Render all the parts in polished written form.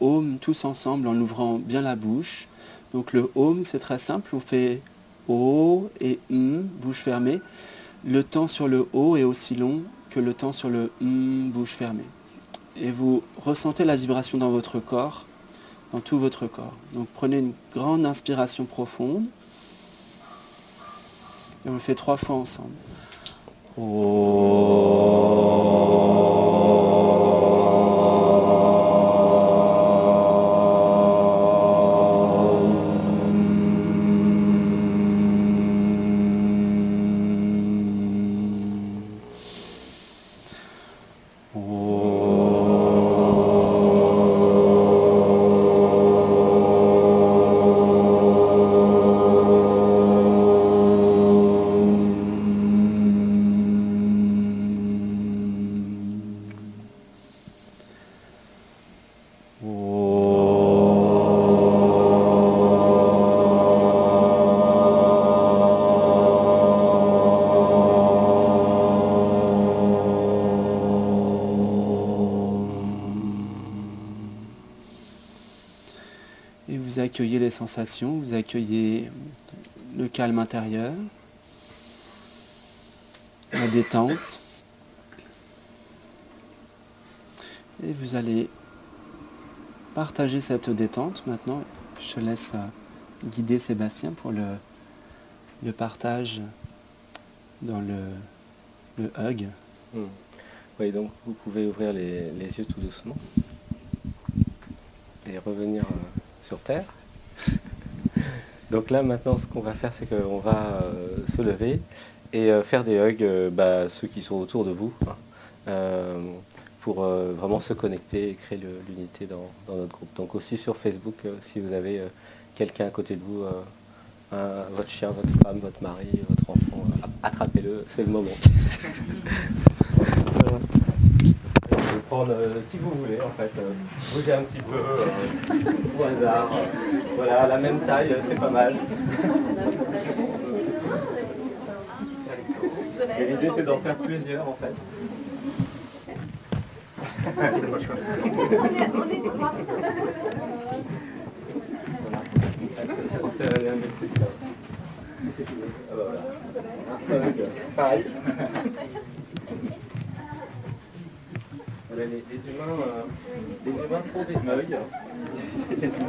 Om tous ensemble en ouvrant bien la bouche. Donc le Om, c'est très simple, on fait O et bouche fermée. Le temps sur le O est aussi long que le temps sur le bouche fermée. Et vous ressentez la vibration dans votre corps, dans tout votre corps. Donc prenez une grande inspiration profonde. Et on le fait 3 fois ensemble. Et vous accueillez les sensations, vous accueillez le calme intérieur, la détente. Et vous allez partager cette détente maintenant. Je laisse guider Sébastien pour le partage dans le hug. Oui, donc vous pouvez ouvrir les yeux tout doucement et revenir sur Terre. Donc là maintenant ce qu'on va faire, c'est qu'on va se lever et faire des hugs ceux qui sont autour de vous, pour vraiment se connecter et créer l'unité dans notre groupe. Donc aussi sur Facebook, si vous avez quelqu'un à côté de vous, votre chien, votre femme, votre mari, votre enfant, attrapez-le, c'est le moment. Voilà. Vous pouvez prendre qui vous voulez en fait, bougez un petit peu au hasard, voilà, la même taille, c'est pas mal. Et l'idée c'est d'en faire plusieurs en fait. Pareil. Les humains font des hugs. Des petits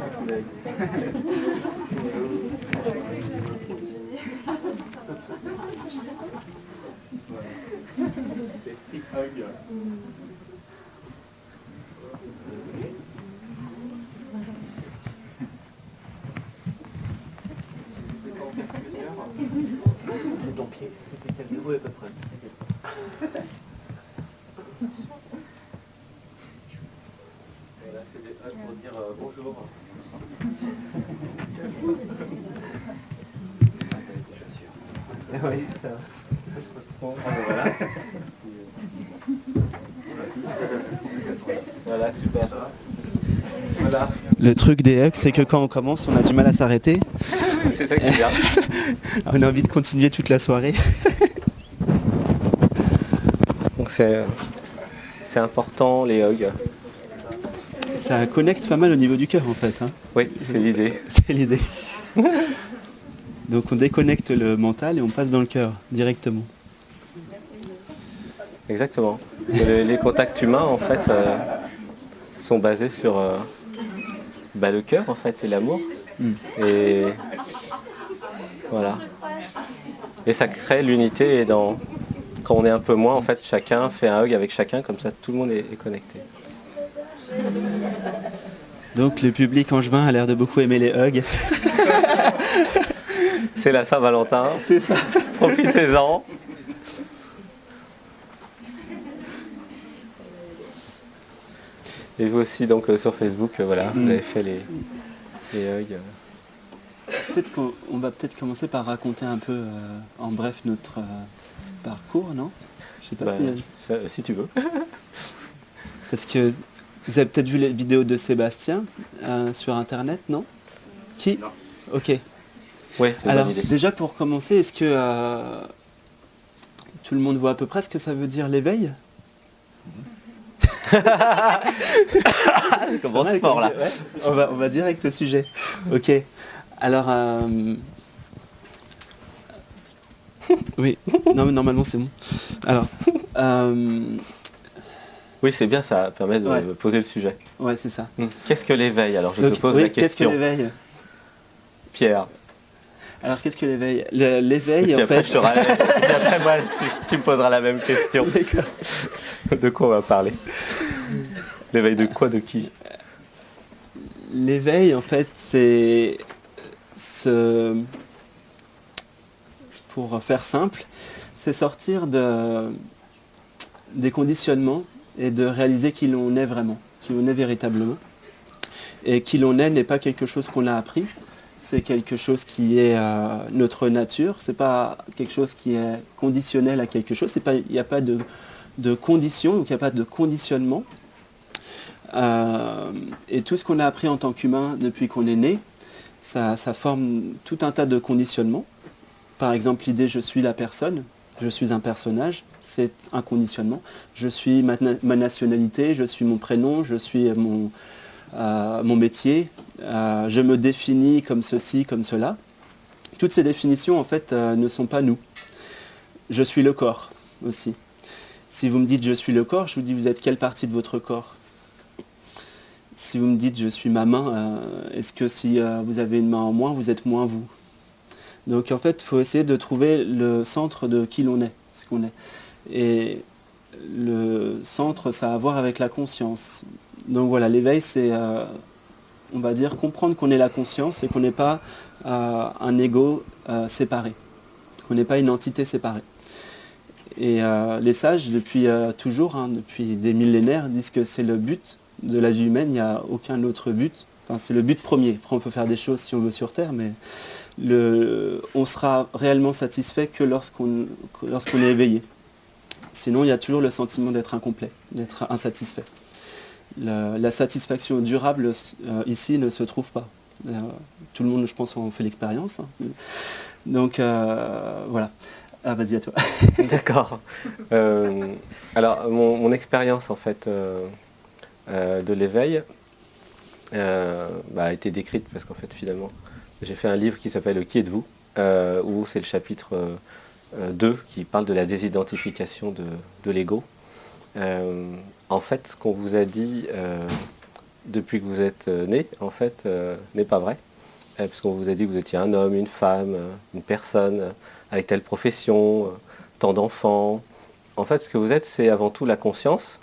hugs. C'est ton pied, c'est quel niveau à peu près. Voilà, c'est des hugs pour dire bonjour. Oui, ça va. Voilà. Voilà, super. Voilà. Le truc des hugs, c'est que quand on commence, on a du mal à s'arrêter. C'est ça qui est bien. On a envie de continuer toute la soirée. Donc c'est important les hugs. Ça connecte pas mal au niveau du cœur en fait. Oui, c'est l'idée. C'est l'idée. Donc on déconnecte le mental et on passe dans le cœur directement. Exactement. Les contacts humains en fait sont basés sur le cœur en fait et l'amour. Et voilà. Et ça crée l'unité et quand on est un peu moins en fait chacun fait un hug avec chacun, comme ça tout le monde est connecté. Donc le public angevin a l'air de beaucoup aimer les hugs. C'est la Saint-Valentin. C'est ça. Profitez-en. Et vous aussi donc sur Facebook, voilà, vous avez fait les hugs. Peut-être qu'on va peut-être commencer par raconter un peu en bref notre parcours, non? Je sais pas si tu veux. Parce que vous avez peut-être vu les vidéos de Sébastien sur internet, non? Qui? Non. Ok. Oui, c'est une bonne idée. Déjà pour commencer, est-ce que tout le monde voit à peu près ce que ça veut dire l'éveil? Ça commence fort là. Ouais. On va direct au sujet. Ok. Alors, oui. Non, mais normalement c'est bon. Alors, oui, c'est bien, ça permet de poser le sujet. Ouais, c'est ça. Qu'est-ce que l'éveil? Alors, je te pose la question. Qu'est-ce que l'éveil? Pierre. Alors, qu'est-ce que l'éveil? L'éveil, en fait... Après, moi, tu me poseras la même question. D'accord. De quoi on va parler? L'éveil de quoi, de qui? L'éveil, en fait, c'est... Pour faire simple, c'est sortir des conditionnements et de réaliser qui l'on est vraiment, qui l'on est véritablement. Et qui l'on est n'est pas quelque chose qu'on a appris, c'est quelque chose qui est notre nature, c'est pas quelque chose qui est conditionnel à quelque chose, il n'y a pas de condition, donc il n'y a pas de conditionnement. Et tout ce qu'on a appris en tant qu'humain depuis qu'on est né, ça forme tout un tas de conditionnements. Par exemple, l'idée « je suis la personne », je suis un personnage, c'est un conditionnement. Je suis ma nationalité, je suis mon prénom, je suis mon métier, je me définis comme ceci, comme cela. Toutes ces définitions, en fait, ne sont pas nous. Je suis le corps aussi. Si vous me dites « je suis le corps », je vous dis « vous êtes quelle partie de votre corps ?» Si vous me dites « je suis ma main », est-ce que si vous avez une main en moins, vous êtes moins vous? Donc en fait, il faut essayer de trouver le centre de qui l'on est, ce qu'on est. Et le centre, ça a à voir avec la conscience. Donc voilà, l'éveil, c'est, on va dire, comprendre qu'on est la conscience et qu'on n'est pas un ego séparé, qu'on n'est pas une entité séparée. Et les sages, depuis toujours, depuis des millénaires, disent que c'est le but de la vie humaine, il n'y a aucun autre but. Enfin, c'est le but premier. Après, on peut faire des choses si on veut sur Terre, mais on sera réellement satisfait que lorsqu'on est éveillé. Sinon, il y a toujours le sentiment d'être incomplet, d'être insatisfait. La satisfaction durable ici ne se trouve pas. Tout le monde, je pense, en fait l'expérience. Donc, voilà. Ah, vas-y, à toi. D'accord. Alors, mon expérience, en fait, de l'éveil a été décrite parce qu'en fait, finalement, j'ai fait un livre qui s'appelle « Qui êtes-vous ?», où c'est le chapitre 2 qui parle de la désidentification de l'ego. En fait, ce qu'on vous a dit depuis que vous êtes né, en fait, n'est pas vrai. Puisqu'on vous a dit que vous étiez un homme, une femme, une personne, avec telle profession, tant d'enfants. En fait, ce que vous êtes, c'est avant tout la conscience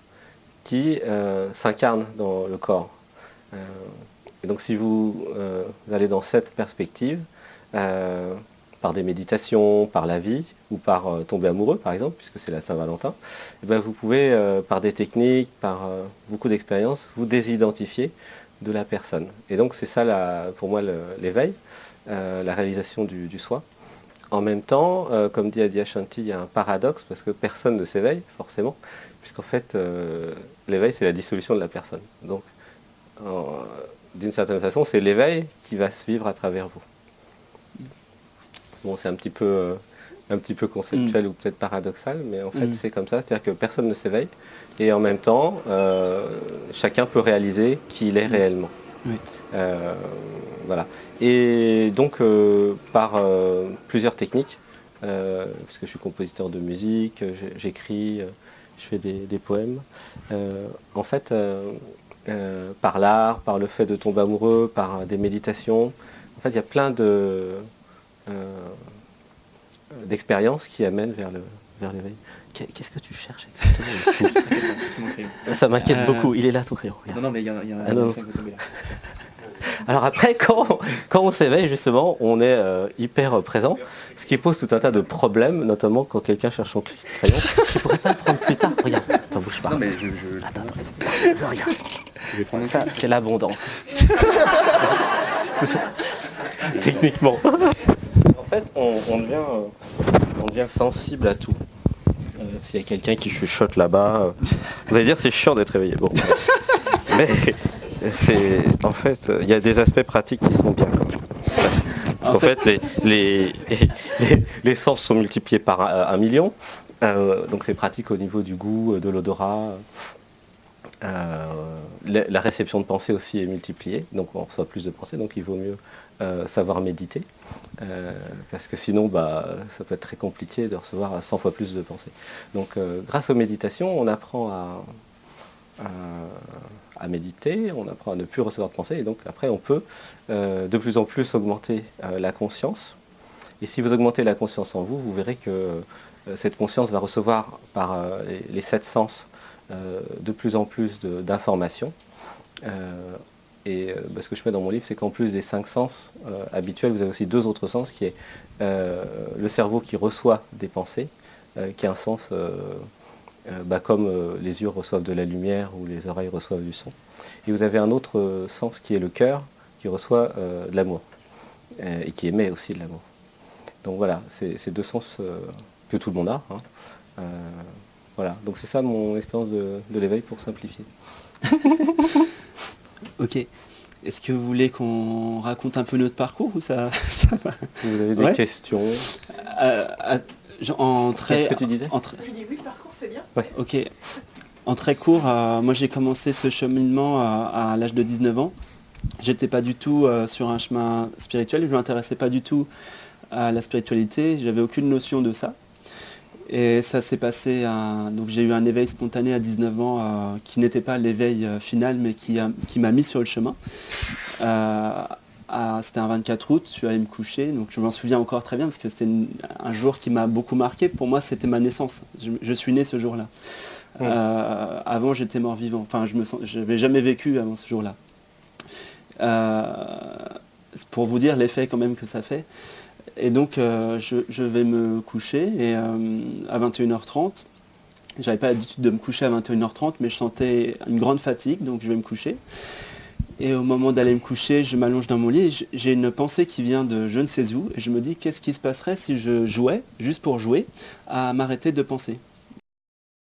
qui s'incarne dans le corps. Et donc si vous allez dans cette perspective, par des méditations, par la vie, ou par tomber amoureux par exemple, puisque c'est la Saint-Valentin, et bien vous pouvez, par des techniques, par beaucoup d'expériences, vous désidentifier de la personne. Et donc c'est ça pour moi l'éveil, la réalisation du soi. En même temps, comme dit Adyashanti, il y a un paradoxe, parce que personne ne s'éveille, forcément, puisqu'en fait, l'éveil, c'est la dissolution de la personne. Donc, d'une certaine façon, c'est l'éveil qui va se vivre à travers vous. Bon, c'est un petit peu conceptuel ou peut-être paradoxal, mais en fait, c'est comme ça, c'est-à-dire que personne ne s'éveille, et en même temps, chacun peut réaliser qui il est réellement. Oui. Voilà. Et donc, par plusieurs techniques, puisque je suis compositeur de musique, j'écris, je fais des poèmes, en fait, par l'art, par le fait de tomber amoureux, par des méditations, en fait, il y a plein d'expériences qui amènent vers l'éveil. Qu'est-ce que tu cherches exactement? Ça m'inquiète beaucoup. Il est là, ton crayon. Non, mais il y en a un non. qui va tomber là. Alors après, quand on s'éveille, justement, on est hyper présent, ce qui pose tout un tas de problèmes, notamment quand quelqu'un cherche son crayon. Tu pourrais pas le prendre plus tard? Regarde, t'en bouge pas. Non, mais Attends, regarde. je vais prendre Ça, c'est l'abondance. Techniquement. En fait, on devient sensible à tout. S'il y a quelqu'un qui chuchote là-bas, vous allez dire c'est chiant d'être réveillé. Bon. Mais en fait, il y a des aspects pratiques qui sont bien quand même. Parce qu'en fait, les sens sont multipliés par 1 million. Donc c'est pratique au niveau du goût, de l'odorat. la réception de pensées aussi est multipliée, donc on reçoit plus de pensées, donc il vaut mieux savoir méditer, parce que sinon ça peut être très compliqué de recevoir 100 fois plus de pensées. Donc grâce aux méditations, on apprend à méditer, on apprend à ne plus recevoir de pensées, et donc après on peut de plus en plus augmenter la conscience. Et si vous augmentez la conscience en vous, vous verrez que cette conscience va recevoir par les 7 sens de plus en plus d'informations. Ce que je mets dans mon livre, c'est qu'en plus des 5 sens habituels, vous avez aussi 2 autres sens, qui est le cerveau qui reçoit des pensées, qui est un sens comme les yeux reçoivent de la lumière ou les oreilles reçoivent du son. Et vous avez un autre sens qui est le cœur, qui reçoit de l'amour, et qui émet aussi de l'amour. Donc voilà, c'est 2 sens que tout le monde a. Hein. Voilà, donc c'est ça mon expérience de l'éveil pour simplifier. Ok. Est-ce que vous voulez qu'on raconte un peu notre parcours ou ça va? Vous avez des questions? Qu'est-ce que tu disais? Je dis oui, le parcours c'est bien. Ouais. Ok. En très court, moi j'ai commencé ce cheminement à l'âge de 19 ans. J'étais pas du tout sur un chemin spirituel, je ne m'intéressais pas du tout à la spiritualité, j'avais aucune notion de ça. Et ça s'est passé, donc j'ai eu un éveil spontané à 19 ans qui n'était pas l'éveil final mais qui m'a mis sur le chemin. C'était un 24 août, je suis allé me coucher, donc je m'en souviens encore très bien parce que c'était un jour qui m'a beaucoup marqué. Pour moi c'était ma naissance, je suis né ce jour-là. Avant j'étais mort-vivant, enfin je n'avais jamais vécu avant ce jour-là. Pour vous dire l'effet quand même que ça fait. Et donc je vais me coucher et à 21h30, j'avais pas l'habitude de me coucher à 21h30 mais je sentais une grande fatigue donc je vais me coucher. Et au moment d'aller me coucher, je m'allonge dans mon lit et j'ai une pensée qui vient de je ne sais où et je me dis qu'est-ce qui se passerait si je jouais, juste pour jouer, à m'arrêter de penser.